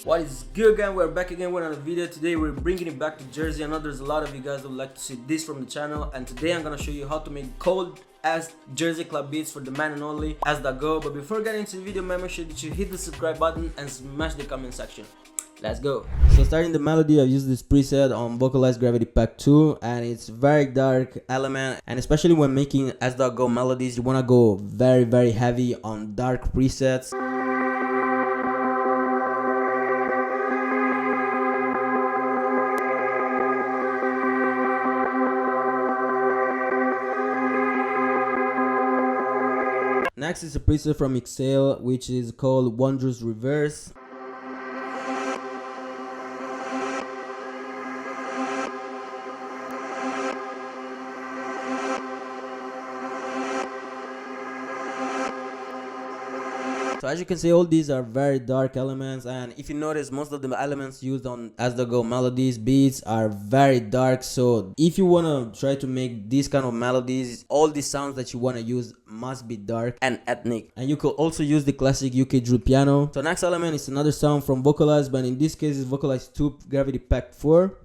What is good, guys? We're back again with another video. Today we're bringing it back to Jersey. I know there's a lot of you guys that would like to see this from the channel, and today I'm gonna show you how to make cold ass Jersey club beats for the man and only Sdot. But before getting into the video, man, make sure that you hit the subscribe button and smash the comment section. Let's go. So starting the melody, I've used this preset on Vocalize Gravity Pack 2, and it's very dark element, and especially when making Sdot melodies, you want to go very heavy on dark presets. Next is a preset from Exhale, which is called Wondrous Reverse. So as you can see, all these are very dark elements, and if you notice, most of the elements used on Sdot melodies, beats are very dark. So if you want to try to make these kind of melodies, all the sounds that you want to use must be dark and ethnic. And you could also use the classic UK drill piano. So next element is another sound from Vocalize, but in this case it's Vocalize 2 Gravity Pack 4.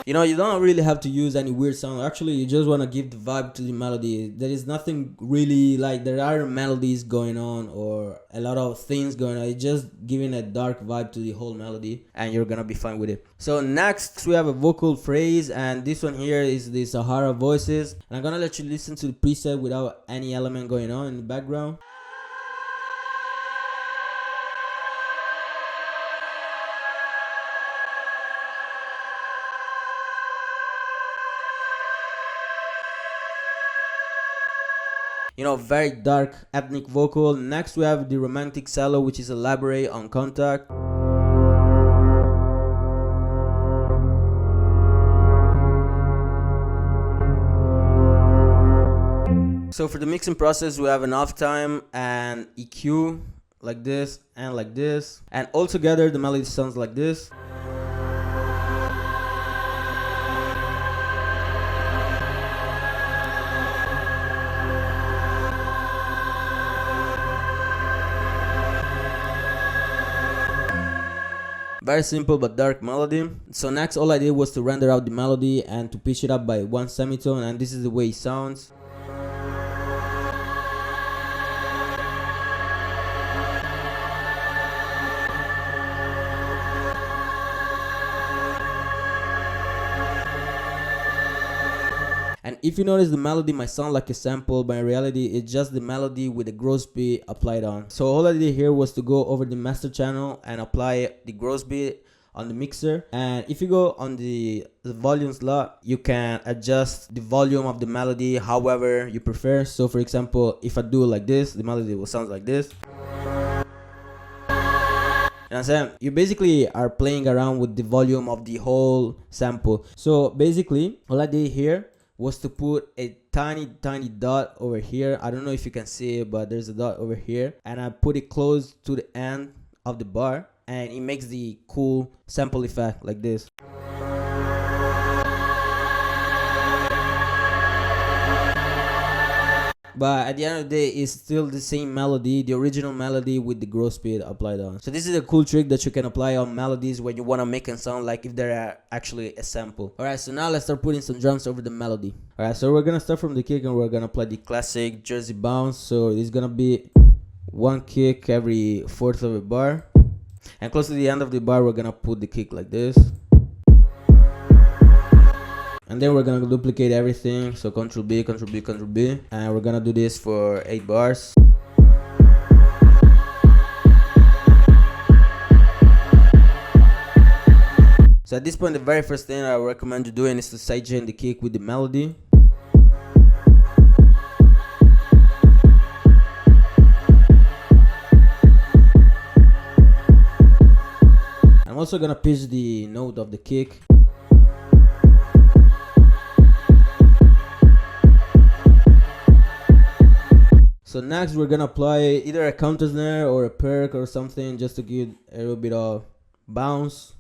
You know, you don't really have to use any weird sound. Actually, you just want to give the vibe to the melody. There is nothing really like there are melodies going on or a lot of things going on. It's just giving a dark vibe to the whole melody, and you're gonna be fine with it. So next we have a vocal phrase, and this one here is the Sahara Voices. And I'm gonna let you listen to the preset without any element going on in the background. You know, very dark ethnic vocal. Next we have the romantic cello, which is Elaborate on Contact. So for the mixing process, we have an off time and EQ like this, and all together the melody sounds like this. Very simple but dark melody. So next, all I did was to render out the melody and to pitch it up by 1 semitone, and this is the way it sounds. And if you notice, the melody might sound like a sample, but in reality it's just the melody with the gross beat applied on. So all I did here was to go over the master channel and apply the gross beat on the mixer. And if you go on the volume slot, you can adjust the volume of the melody however you prefer. So for example, if I do it like this, the melody will sound like this. You know what I'm saying? You basically are playing around with the volume of the whole sample. So basically all I did here was to put a tiny dot over here. I don't know if you can see it, but there's a dot over here, and I put it close to the end of the bar, and it makes the cool sample effect like this. But at the end of the day, it's still the same melody, the original melody with the gross beat applied on. So this is a cool trick that you can apply on melodies when you want to make it sound like if they're actually a sample. Alright, so now let's start putting some drums over the melody. Alright, so we're gonna start from the kick, and we're gonna play the classic Jersey bounce. So it's gonna be one kick every fourth of a bar, and close to the end of the bar we're gonna put the kick like this. And then we're gonna duplicate everything, so Ctrl B, Ctrl B, Ctrl B, and we're gonna do this for 8 bars. So at this point, the very first thing I recommend you doing is to sidechain the kick with the melody. I'm also gonna pitch the note of the kick. So next we're gonna apply either a counter snare or a perk or something just to give a little bit of bounce.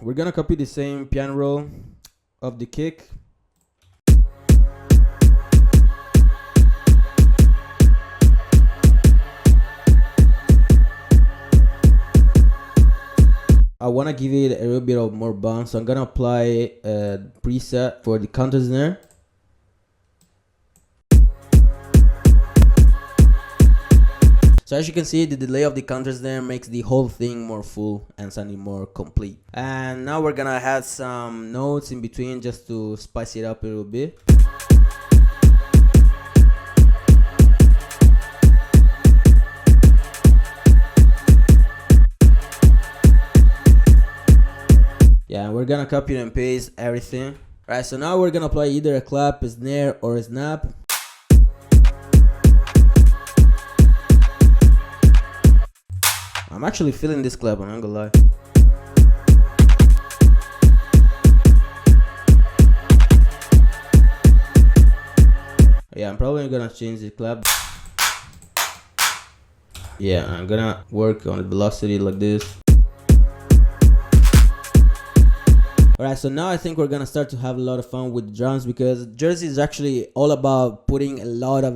we're gonna copy the same piano roll of the kick. I want to give it a little bit of more bounce, so I'm gonna apply a preset for the countersnare. So as you can see, the delay of the countersnare makes the whole thing more full and sounding more complete. And now we're gonna add some notes in between just to spice it up a little bit. Yeah, we're gonna copy and paste everything. Alright, so now we're gonna apply either a clap, a snare, or a snap. I'm actually feeling this clap, I'm not gonna lie. Yeah, I'm probably gonna change the clap. Yeah, I'm gonna work on the velocity like this. Alright, so now I think we're gonna start to have a lot of fun with drums, because Jersey is actually all about putting a lot of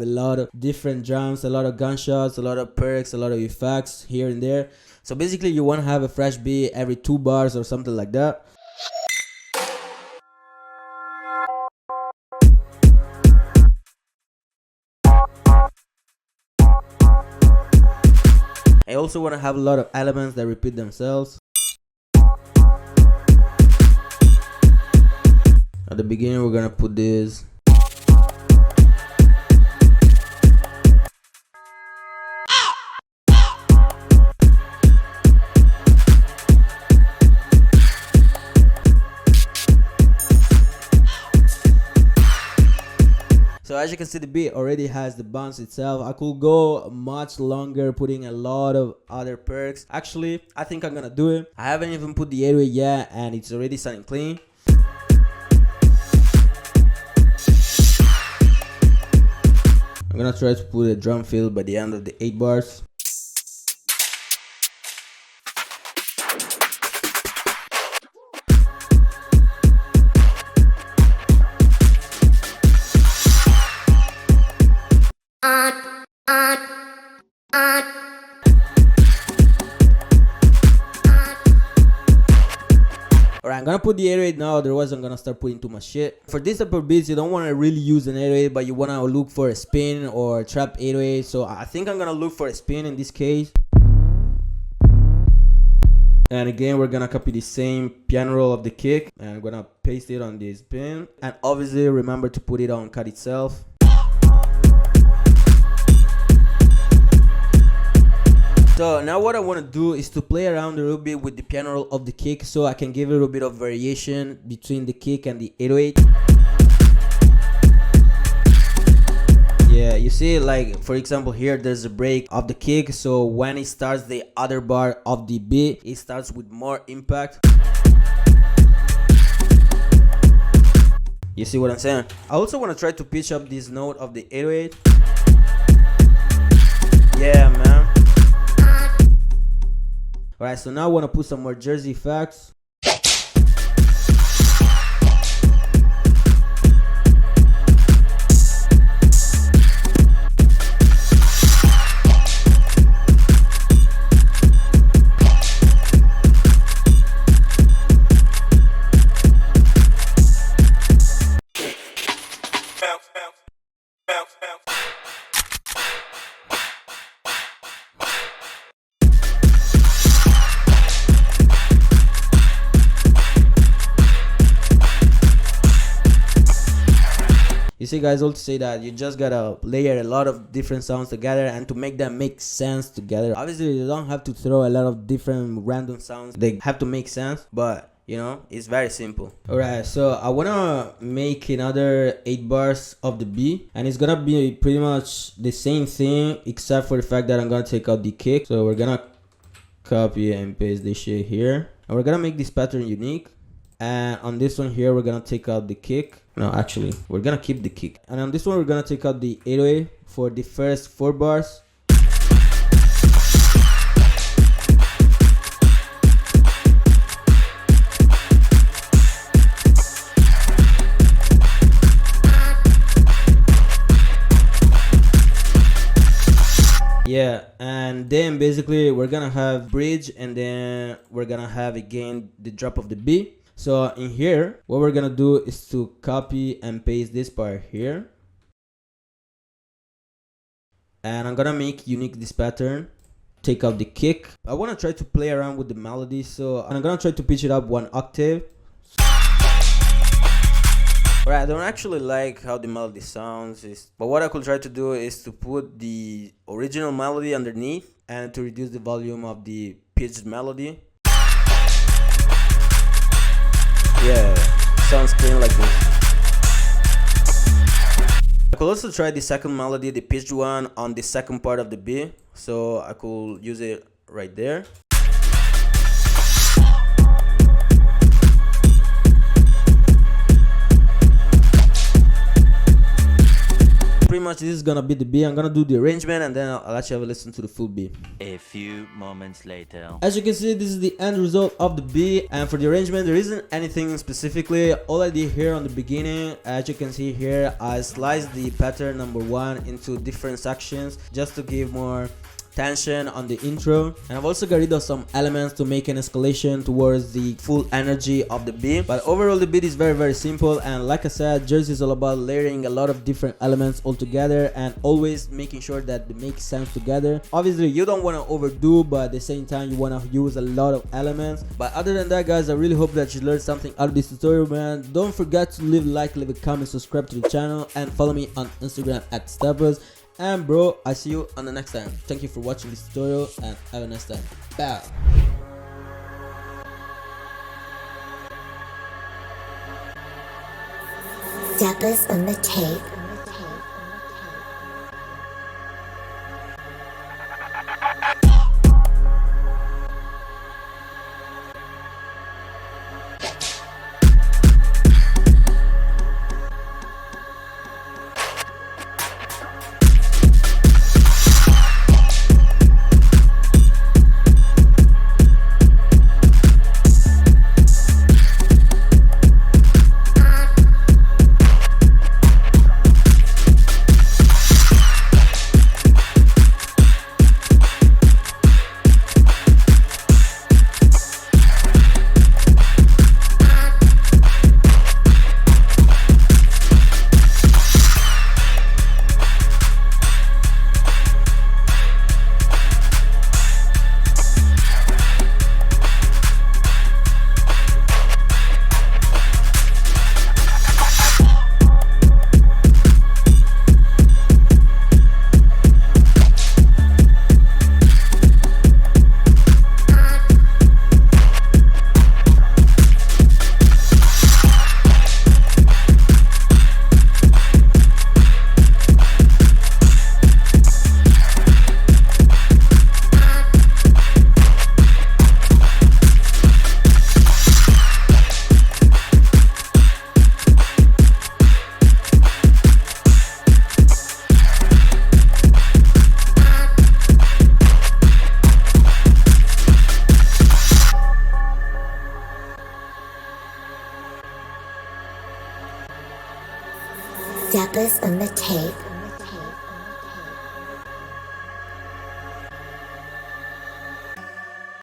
different drums, a lot of gunshots, a lot of perks, a lot of effects here and there. So basically you want to have a fresh beat every 2 bars or something like that. I also want to have a lot of elements that repeat themselves. At the beginning we're gonna put this. So as you can see, the beat already has the bounce itself. I could go much longer putting a lot of other perks. Actually, I think I'm gonna do it. I haven't even put the 808 yet and it's already sounding clean. I'm gonna try to put a drum fill by the end of the 8 bars. Alright, I'm gonna put the 808 now, otherwise I'm gonna start putting too much shit. For this type of beats, you don't want to really use an 808, but you want to look for a spin or trap 808. So I think I'm gonna look for a spin in this case. And again, we're gonna copy the same piano roll of the kick, and I'm gonna paste it on this pin. And obviously remember to put it on cut itself. So now what I want to do is to play around a little bit with the piano roll of the kick, so I can give a little bit of variation between the kick and the 808. Yeah, you see, like for example here there's a break of the kick, so when it starts the other bar of the beat, it starts with more impact. You see what I'm saying? I also want to try to pitch up this note of the 808. Yeah, man. Alright, so now I want to put some more Jersey effects. You see guys, also say that you just gotta layer a lot of different sounds together, and to make them make sense together. Obviously you don't have to throw a lot of different random sounds, they have to make sense, but you know, it's very simple. Alright, so I wanna make another 8 bars of the beat, and it's gonna be pretty much the same thing except for the fact that I'm gonna take out the kick. So we're gonna copy and paste this shit here, and we're gonna make this pattern unique. And on this one here we're gonna take out the kick. No, actually we're gonna keep the kick. And on this one we're gonna take out the 808 for the first 4 bars. Yeah, and then basically we're gonna have bridge, and then we're gonna have again the drop of the B. So in here, what we're gonna do is to copy and paste this part here, and I'm gonna make unique this pattern. Take out the kick. I want to try to play around with the melody, so I'm gonna try to pitch it up 1 octave. Alright, I don't actually like how the melody sounds, but what I could try to do is to put the original melody underneath and to reduce the volume of the pitched melody. Yeah, sounds clean like this. I could also try the second melody, the pitched one, on the second part of the B, so I could use it right there. Pretty much this is gonna be the B. I'm gonna do the arrangement, and then I'll actually have a listen to the full B. A few moments later. As you can see, this is the end result of the B, and for the arrangement there isn't anything specifically. All I did here on the beginning, as you can see here, I sliced the pattern number 1 into different sections just to give more tension on the intro, and I've also got rid of some elements to make an escalation towards the full energy of the beat. But overall the beat is very simple, and like I said, Jersey is all about layering a lot of different elements all together and always making sure that they make sense together. Obviously you don't want to overdo, but at the same time you want to use a lot of elements. But other than that, guys, I really hope that you learned something out of this tutorial, man. Don't forget to leave a like, leave a comment, subscribe to the channel, and follow me on Instagram at Stepuz. And bro, I see you on the next time. Thank you for watching this tutorial, and have a nice time. Bye. Stepuz on the tape. Stepuz on the tape.